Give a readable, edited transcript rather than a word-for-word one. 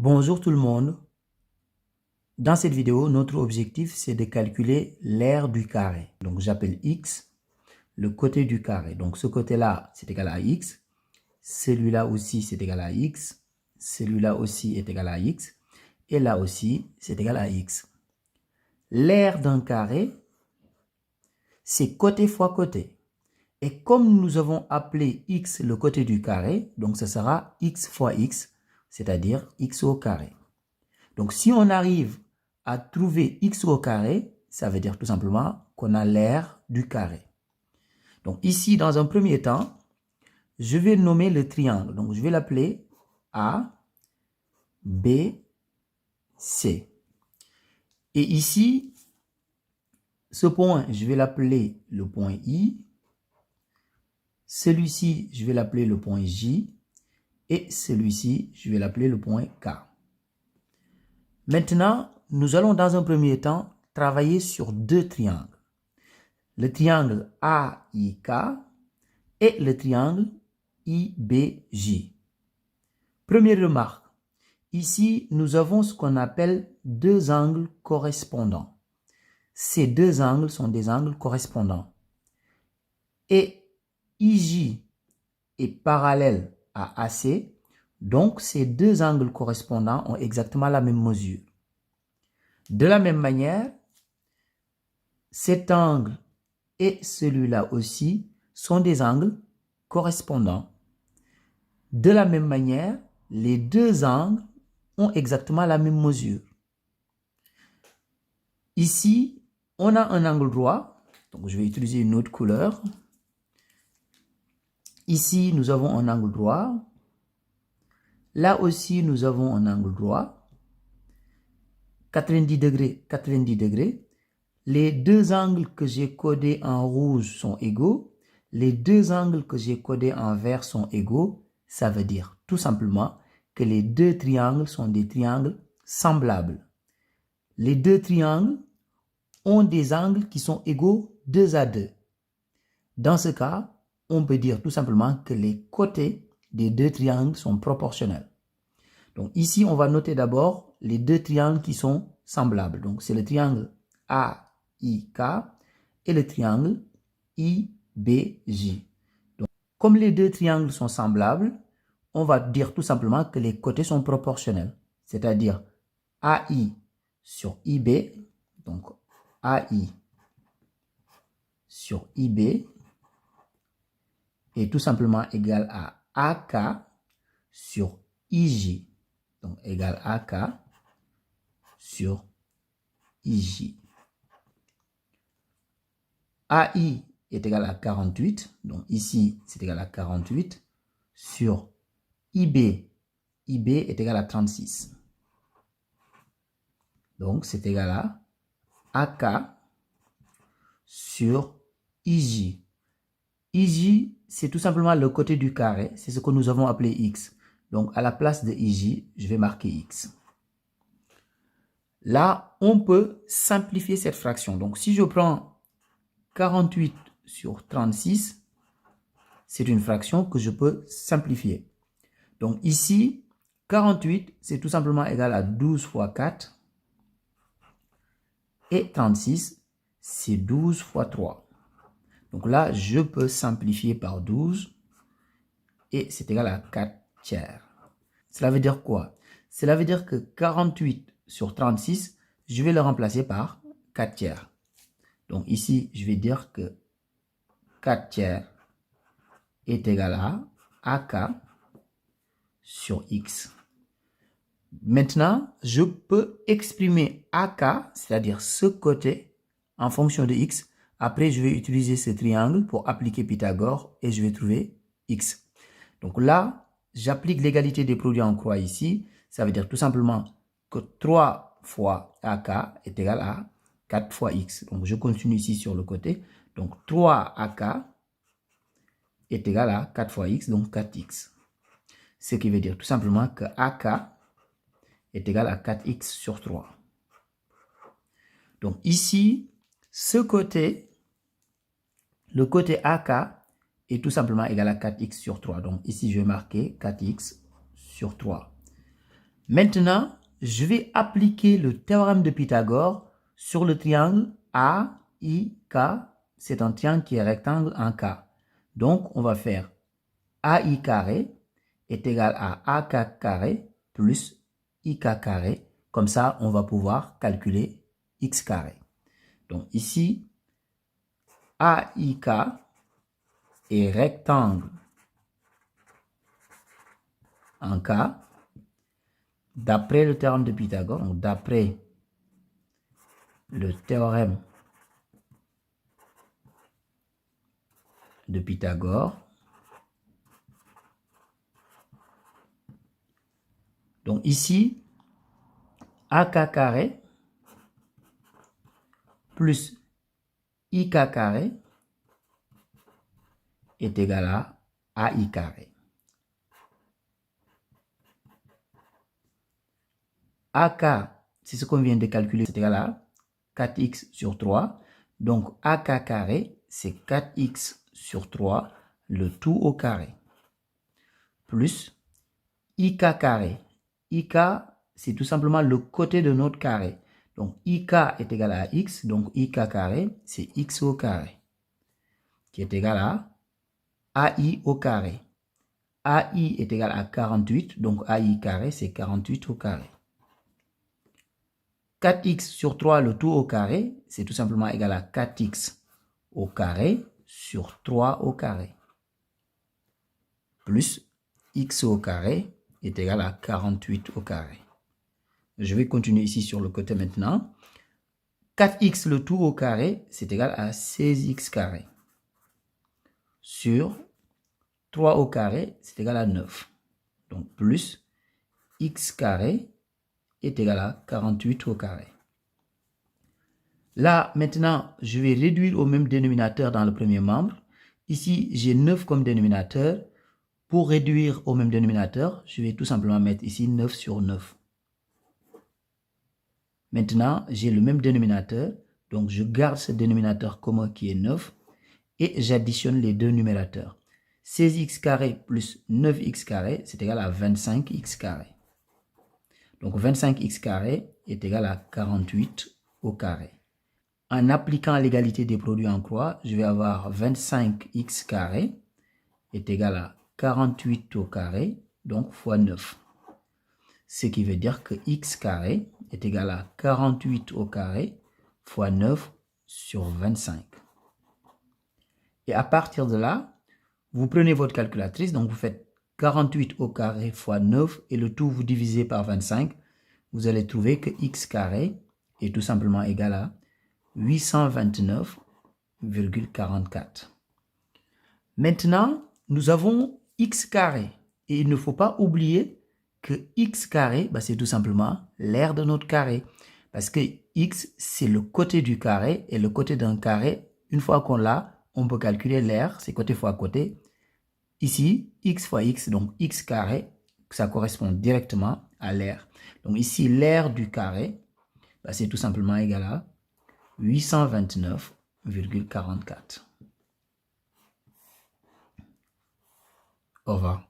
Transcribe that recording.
Bonjour tout le monde. Dans cette vidéo, notre objectif, c'est de calculer l'aire du carré. Donc, j'appelle x le côté du carré. Donc, ce côté-là, c'est égal à x. Celui-là aussi, c'est égal à x. Celui-là aussi est égal à x. Et là aussi, c'est égal à x. L'aire d'un carré, c'est côté fois côté. Et comme nous avons appelé x le côté du carré, donc ce sera x fois x, c'est-à-dire x au carré. Donc, si on arrive à trouver x au carré, ça veut dire tout simplement qu'on a l'aire du carré. Donc, ici, dans un premier temps, je vais nommer le triangle. Donc, je vais l'appeler A, B, C. Et ici, ce point, je vais l'appeler le point I. Celui-ci, je vais l'appeler le point J. Et celui-ci, je vais l'appeler le point K. Maintenant, nous allons dans un premier temps travailler sur deux triangles. Le triangle AIK et le triangle IBJ. Première remarque, ici nous avons ce qu'on appelle deux angles correspondants. Ces deux angles sont des angles correspondants. Et IJ est parallèle à AC, donc ces deux angles correspondants ont exactement la même mesure. De la même manière, cet angle et celui-là aussi sont des angles correspondants. De la même manière, les deux angles ont exactement la même mesure. Ici, on a un angle droit. Donc, je vais utiliser une autre couleur. Ici, nous avons un angle droit. Là aussi, nous avons un angle droit. 90 degrés, 90 degrés. Les deux angles que j'ai codés en rouge sont égaux. Les deux angles que j'ai codés en vert sont égaux. Ça veut dire tout simplement que les deux triangles sont des triangles semblables. Les deux triangles ont des angles qui sont égaux 2 à 2. Dans ce cas, on peut dire tout simplement que les côtés des deux triangles sont proportionnels. Donc ici, on va noter d'abord les deux triangles qui sont semblables. Donc c'est le triangle AIK et le triangle IBJ. Donc, comme les deux triangles sont semblables, on va dire tout simplement que les côtés sont proportionnels. C'est-à-dire AI sur IB, donc AI sur IB est tout simplement égal à AK sur IJ. Donc égal à AK sur IJ. AI est égal à 48, donc ici c'est égal à 48 sur IB. IB est égal à 36. Donc c'est égal à AK sur IJ. IJ, c'est tout simplement le côté du carré, c'est ce que nous avons appelé X. Donc à la place de IJ, je vais marquer X. Là, on peut simplifier cette fraction. Donc si je prends 48 sur 36, c'est une fraction que je peux simplifier. Donc ici, 48, c'est tout simplement égal à 12 fois 4. Et 36, c'est 12 fois 3. Donc là, je peux simplifier par 12. Et c'est égal à 4 tiers. Cela veut dire quoi? Cela veut dire que 48 sur 36, je vais le remplacer par 4 tiers. Donc ici, je vais dire que 4 tiers est égal à AK sur X. Maintenant, je peux exprimer AK, c'est-à-dire ce côté, en fonction de X. Après, je vais utiliser ce triangle pour appliquer Pythagore et je vais trouver X. Donc là, j'applique l'égalité des produits en croix ici. Ça veut dire tout simplement que 3 fois AK est égal à 4 fois X. Donc, je continue ici sur le côté. Donc, 3 AK est égal à 4 fois X, donc 4X. Ce qui veut dire tout simplement que AK est égal à 4x sur 3. Donc ici, ce côté, le côté AK est tout simplement égal à 4x sur 3. Donc ici, je vais marquer 4x sur 3. Maintenant, je vais appliquer le théorème de Pythagore sur le triangle AIK. C'est un triangle qui est rectangle en K. Donc, on va faire AI carré est égal à AK carré plus IK carré. Comme ça, on va pouvoir calculer X carré. Donc ici, AIK est rectangle en K. D'après le théorème de Pythagore, donc d'après le théorème de Pythagore, donc ici, AK carré plus IK carré est égal à AI carré. AK, c'est ce qu'on vient de calculer, c'est égal à 4x sur 3. Donc AK carré, c'est 4x sur 3, le tout au carré. Plus IK carré. IK, c'est tout simplement le côté de notre carré. Donc IK est égal à x, donc IK carré, c'est x au carré, qui est égal à AI au carré. AI est égal à 48, donc AI carré, c'est 48 au carré. 4x sur 3, le tout au carré, c'est tout simplement égal à 4x au carré sur 3 au carré. Plus x au carré est égal à 48 au carré. Je vais continuer ici sur le côté maintenant. 4x le tout au carré, c'est égal à 16x carré. Sur 3 au carré, c'est égal à 9. Donc plus x carré est égal à 48 au carré. Là, maintenant, je vais réduire au même dénominateur dans le premier membre. Ici, j'ai 9 comme dénominateur. Pour réduire au même dénominateur, je vais tout simplement mettre ici 9 sur 9. Maintenant, j'ai le même dénominateur. Donc, je garde ce dénominateur commun qui est 9 et j'additionne les deux numérateurs. 16x carré plus 9x carré, c'est égal à 25x carré. Donc, 25x carré est égal à 48 au carré. En appliquant l'égalité des produits en croix, je vais avoir 25x carré est égal à 48 au carré, donc fois 9. Ce qui veut dire que x carré est égal à 48 au carré fois 9 sur 25. Et à partir de là, vous prenez votre calculatrice, donc vous faites 48 au carré fois 9 et le tout vous divisez par 25. Vous allez trouver que x carré est tout simplement égal à 829,44. Maintenant, nous avons x carré. Et il ne faut pas oublier que x carré, c'est tout simplement l'aire de notre carré. Parce que x, c'est le côté du carré. Et le côté d'un carré, une fois qu'on l'a, on peut calculer l'aire, c'est côté fois côté. Ici, x fois x, donc x carré, ça correspond directement à l'aire. Donc ici, l'aire du carré, c'est tout simplement égal à 829,44. Au revoir.